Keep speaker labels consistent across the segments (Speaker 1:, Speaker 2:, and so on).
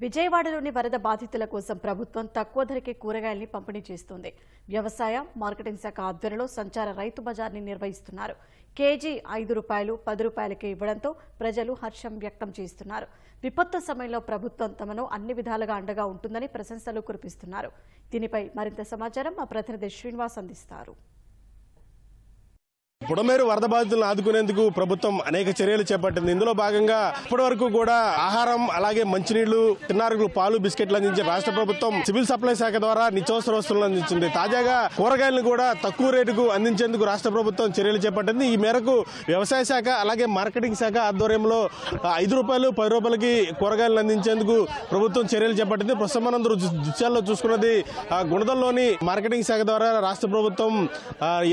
Speaker 1: విజయవాడలోని వరద బాధితుల కోసం ప్రభుత్వం తక్కువ ధరకే కూరగాయల్ని పంపిణీ చేస్తోంది. వ్యవసాయ మార్కెటింగ్ శాఖ ఆధ్వర్యంలో సంచార రైతు బజార్ని నిర్వహిస్తున్నారు. కేజీ ₹5, ₹10కే ఇవ్వడంతో ప్రజలు హర్షం వ్యక్తం చేస్తున్నారు. విపత్తు సమయంలో ప్రభుత్వం తమను అన్ని విధాలుగా అండగా ఉంటుందని ప్రశంసలు కురిపిస్తున్నారు. దీనిపై మరింత సమాచారం మా ప్రతినిధి శ్రీనివాస్ అందిస్తారు.
Speaker 2: బుడమేరు వరద బాధితులను ఆదుకునేందుకు ప్రభుత్వం అనేక చర్యలు చేపట్టింది. ఇందులో భాగంగా ఇప్పటి వరకు కూడా ఆహారం అలాగే మంచినీళ్లు, తిన్నారులు, పాలు, బిస్కెట్లు అందించే రాష్ట్ర ప్రభుత్వం సివిల్ సప్లై శాఖ ద్వారా నిత్యావసర వస్తువులను అందించింది. తాజాగా కూరగాయలను కూడా తక్కువ రేటుకు అందించేందుకు రాష్ట్ర ప్రభుత్వం చర్యలు చేపట్టింది. ఈ మేరకు వ్యవసాయ శాఖ అలాగే మార్కెటింగ్ శాఖ ఆధ్వర్యంలో ₹5, ₹10కి కూరగాయలను అందించేందుకు ప్రభుత్వం చర్యలు చేపట్టింది. ప్రస్తుతం మనం దృశ్యాల్లో చూసుకున్నది గుణదల్లోని మార్కెటింగ్ శాఖ ద్వారా రాష్ట్ర ప్రభుత్వం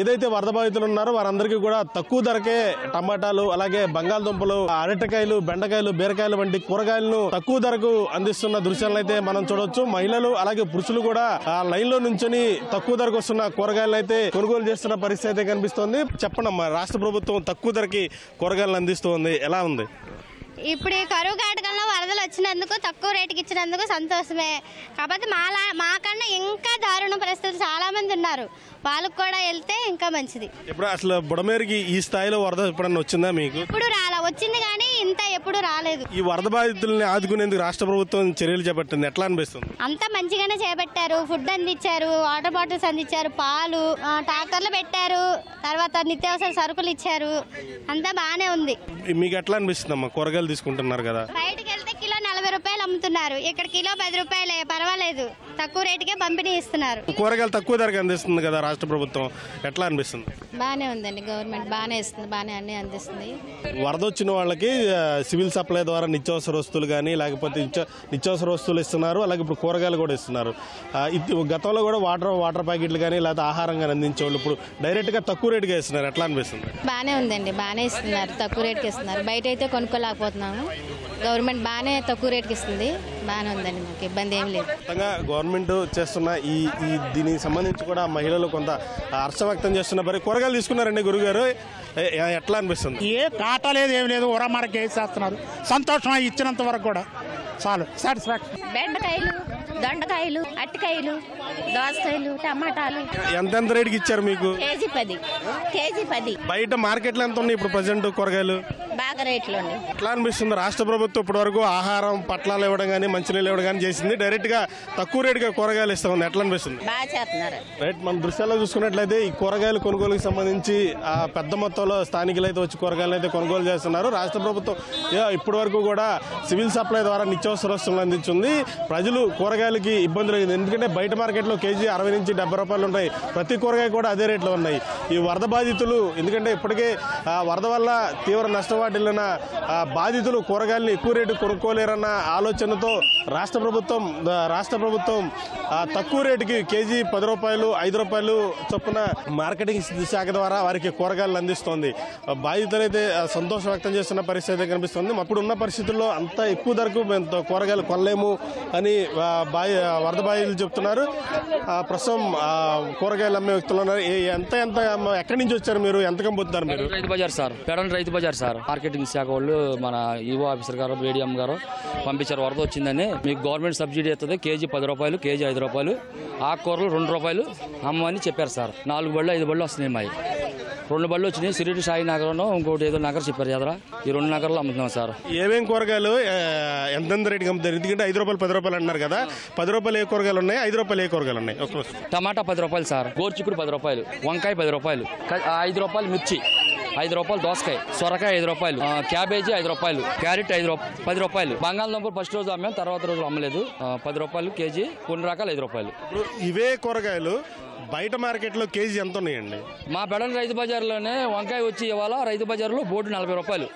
Speaker 2: ఏదైతే వరద బాధితులు ఉన్నారో వారందరికీ కూడా తక్కువ ధరకే టమాటాలు, అలాగే బంగాళదుంపలు, అరటికాయలు, బెండకాయలు, బీరకాయలు వంటి కూరగాయలను తక్కువ ధరకు అందిస్తున్న దృశ్యాలను అయితే మనం చూడవచ్చు. మహిళలు అలాగే పురుషులు కూడా లైన్ లో నుంచొని తక్కువ ధరకు వస్తున్న కూరగాయలను అయితే కొనుగోలు చేస్తున్న పరిస్థితి అయితే కనిపిస్తోంది. చెప్పండమ్మా, రాష్ట్ర ప్రభుత్వం తక్కువ ధరకి కూరగాయలను అందిస్తుంది, ఎలా ఉంది?
Speaker 3: ఇప్పుడు ఈ కరువు కాటకంలో వరదలు వచ్చినందుకు తక్కువ రేటుకి ఇచ్చినందుకు సంతోషమే. కాకపోతే మాకన్నా ఇంకా దారుణ పరిస్థితులు చాలా మంది ఉన్నారు, వాళ్ళకు కూడా వెళ్తే ఇంకా మంచిది.
Speaker 2: ఇప్పుడు అసలు బుడమేరుకి ఈ స్థాయిలో వరద ఎప్పుడన్నా వచ్చిందా మీకు?
Speaker 3: ఇప్పుడు వచ్చింది కానీ ఇంత ఎప్పుడు రాలేదు.
Speaker 2: ఈ వరద బాధితుల్ని ఆదుకునేందుకు రాష్ట్ర ప్రభుత్వం చర్యలు చేపట్టింది, ఎట్లా అనిపిస్తుంది?
Speaker 3: అంతా మంచిగానే చేపట్టారు. ఫుడ్ అందించారు, వాటర్ బాటిల్స్ అందించారు, పాలు, ట్రాక్టర్లు పెట్టారు, తర్వాత నిత్యావసర సరుకులు ఇచ్చారు. అంతా బాగానే ఉంది.
Speaker 2: మీకు ఎట్లా అనిపిస్తుందమ్మా? కూరగాయలు తీసుకుంటున్నారు కదా,
Speaker 3: బయటకు వెళ్తే కిలో ₹40 అమ్ముతున్నారు, ఇక్కడ కిలో ₹10. పర్వాలేదు, తక్కువ రేటుకే పంపిణీ ఇస్తున్నారు.
Speaker 2: కూరగాయలు తక్కువ ధరకు అందిస్తుంది కదా రాష్ట్ర ప్రభుత్వం, ఎట్లా అనిపిస్తుంది?
Speaker 3: బాగానే ఉందండి, గవర్నమెంట్ బాగానే ఇస్తుంది, బాగానే అన్ని అందిస్తుంది.
Speaker 2: వరద వచ్చిన వాళ్ళకి సివిల్ సప్లై ద్వారా నిత్యావసర వస్తువులు కానీ లేకపోతే నిత్యావసర వస్తువులు ఇస్తున్నారు, అలాగే ఇప్పుడు కూరగాయలు కూడా ఇస్తున్నారు. గతంలో కూడా వాటర్ ప్యాకెట్లు కానీ లేదా ఆహారం కానీ అందించేవాళ్ళు ఇప్పుడు డైరెక్ట్ గా తక్కువ రేటుగా ఇస్తున్నారు, ఎట్లా అనిపిస్తుంది?
Speaker 3: బాగానే ఉందండి, బాగానే ఇస్తున్నారు, తక్కువ రేటుకి ఇస్తున్నారు. బయట అయితే కొనుక్కోలేకపోతున్నాము, గవర్నమెంట్ బాగానే తక్కువ రేటుకి ఇస్తుంది, బాగానే ఉందండి, మాకు ఇబ్బంది ఏం లేదు.
Speaker 2: గవర్నమెంట్ చేస్తున్న ఈ దీనికి సంబంధించి కూడా మహిళలు కొంత హర్షం వ్యక్తం చేస్తున్నారు. కూరగాయలు తీసుకున్నారండి గురుగారు, ఎట్లా అనిపిస్తుంది?
Speaker 4: ఏ కాటా లేదు, ఏం లేదు, ఉరమరకి వేసేస్తున్నారు. సంతోషం ఇచ్చినంత వరకు కూడా చాలు, సాటిస్ఫాక్షన్.
Speaker 3: బెండకాయలు, దొండకాయలు, అరటికాయలు, దోసకాయలు, టమాటాలు
Speaker 2: ఎంత రేటుకి ఇచ్చారు మీకు?
Speaker 3: కేజీ 10.
Speaker 2: బయట మార్కెట్లో ఎంత ఉన్నాయి ఇప్పుడు ప్రజెంట్ కూరగాయలు?
Speaker 3: బాగా రేట్లు ఉన్నాయి.
Speaker 2: ఎట్లా అనిపిస్తుంది? రాష్ట్ర ప్రభుత్వం ఇప్పటి వరకు ఆహారం పట్లాలు ఇవ్వడం కానీ మంచినీళ్ళు ఇవ్వడం కానీ చేసింది, డైరెక్ట్ గా తక్కువ రేటుగా కూరగాయలు ఇస్తా ఉంది, ఎట్లా అనిపిస్తుంది?
Speaker 3: బాగా చేస్తున్నారు.
Speaker 2: రైట్, మన దృశ్యాల్లో చూసుకున్నట్లయితే ఈ కూరగాయలు కొనుగోలుకి సంబంధించి పెద్ద మొత్తంలో స్థానికులు అయితే వచ్చి కూరగాయలు అయితే కొనుగోలు చేస్తున్నారు. రాష్ట్ర ప్రభుత్వం ఇప్పటి వరకు కూడా సివిల్ సప్లై ద్వారా నిత్యావసర వస్తువులు అందించింది. ప్రజలు కూరగాయలకి ఇబ్బంది లేదు, ఎందుకంటే బయట మార్కెట్లో కేజీ ₹60 నుంచి ₹70 ఉంటాయి. ప్రతి కూరగాయ కూడా అదే రేట్లో ఉన్నాయి. ఈ వరద బాధితులు ఎందుకంటే ఇప్పటికే వరద వల్ల తీవ్ర నష్టం వాటిల్లిన బాధితులు కూరగాయలను ఎక్కువ రేటు కొనుక్కోలేరన్న ఆలోచనతో రాష్ట్ర ప్రభుత్వం తక్కువ రేటుకి కేజీ ₹10, ₹5 చొప్పున మార్కెటింగ్ శాఖ ద్వారా వారికి కూరగాయలు అందిస్తోంది. బాధితులైతే సంతోషం వ్యక్తం చేస్తున్న పరిస్థితి కనిపిస్తుంది. అప్పుడు ఉన్న పరిస్థితుల్లో అంత ఎక్కువ ధరకు కూరగాయలు కొనలేము అని వరద బాధితులు చెప్తున్నారు. ప్రస్తుతం కూరగాయలు అమ్మే వ్యక్తులు ఉన్నారు. ఎంత ఎక్కడి నుంచి వచ్చారు మీరు? ఎంత కంపుతున్నారు మీరు?
Speaker 5: Rythu Bazar sir, Pedana Rythu Bazar sir. Marketing శాఖ వాళ్ళు మన ఈవో ఆఫీసర్ గారు, BDM గారు పంపించారు. వరద వచ్చిందని మీకు గవర్నమెంట్ సబ్సిడీ ఇస్తుంది, కేజీ ₹10, కేజీ ₹5, ఆకుకూరలు ₹2 అమ్మని చెప్పారు సార్. 4 బళ్ళు 5 బళ్ళు వస్తున్నాయి. మావి 2 బళ్ళు వచ్చినాయి. సిరిడి సాయి నగరం, ఇంకోటి ఏదో నగర్ చెప్పారు ఎదరా. ఈ 2 నగరాలు అమ్ముతున్నాం సార్.
Speaker 2: ఏమేం కూరగాయలు ఎంతెంత రేటుకి అమ్ముతారు? ఎందుకంటే ₹5, ₹10 అన్నారు కదా, ₹10 ఏ కూరగాయలు ఉన్నాయి, ₹5 ఏ కూరగాయలు ఉన్నాయి?
Speaker 5: టమాటా ₹10 సార్, గోర్చిక్కుడు ₹10, వంకాయ ₹10, ₹5 మిర్చి, ₹5 దోసకాయ, సొరకాయ ₹5, క్యాబేజీ ₹5, క్యారెట్ ₹10. బంగాళదుంపలు ఫస్ట్ రోజు అమ్మాం, తర్వాత రోజు అమ్మలేదు. ₹10 కేజీ, కొన్ని రకాలు ₹5.
Speaker 2: ఇవే కూరగాయలు బయట మార్కెట్లో కేజీ ఎంత ఉన్నాయండి?
Speaker 5: మా బెడన్ రైతు బజార్లోనే వంకాయ వచ్చి ఇవాళ రైతు బజార్లో బోర్డు ₹40,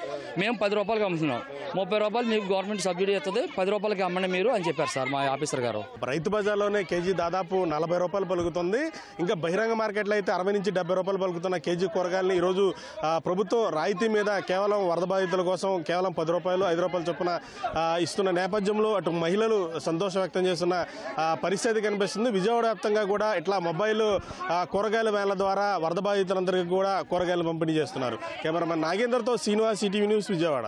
Speaker 5: మేము ₹10 అమ్ముతున్నాం. ₹30 మీకు గవర్నమెంట్ సబ్సిడీ ఇస్తుంది, ₹10 అమ్మండి మీరు అని చెప్పారు సార్ మా ఆఫీసర్ గారు.
Speaker 2: రైతు బజార్లోనే కేజీ దాదాపు ₹40 పలుకుతుంది. ఇంకా బహిరంగ మార్కెట్లో అయితే ₹60 నుంచి ₹70 పలుకుతున్న కేజీ కూరగాయలని ఈరోజు ప్రభుత్వం రాయితీ మీద కేవలం వరద బాధితుల కోసం కేవలం ₹10, ₹5 చొప్పున ఇస్తున్న నేపథ్యంలో అటు మహిళలు సంతోషం వ్యక్తం చేస్తున్న పరిస్థితి కనిపిస్తుంది. విజయవాడ వ్యాప్తంగా కూడా ఇట్లా మొబైల్ కూరగాయల వేల ద్వారా వరద బాధితులందరికీ కూడా కూరగాయలు పంపిణీ చేస్తున్నారు. కెమెరామెన్ నాగేందర్తో శ్రీనివాస్, ఈటీవీ న్యూస్, విజయవాడ.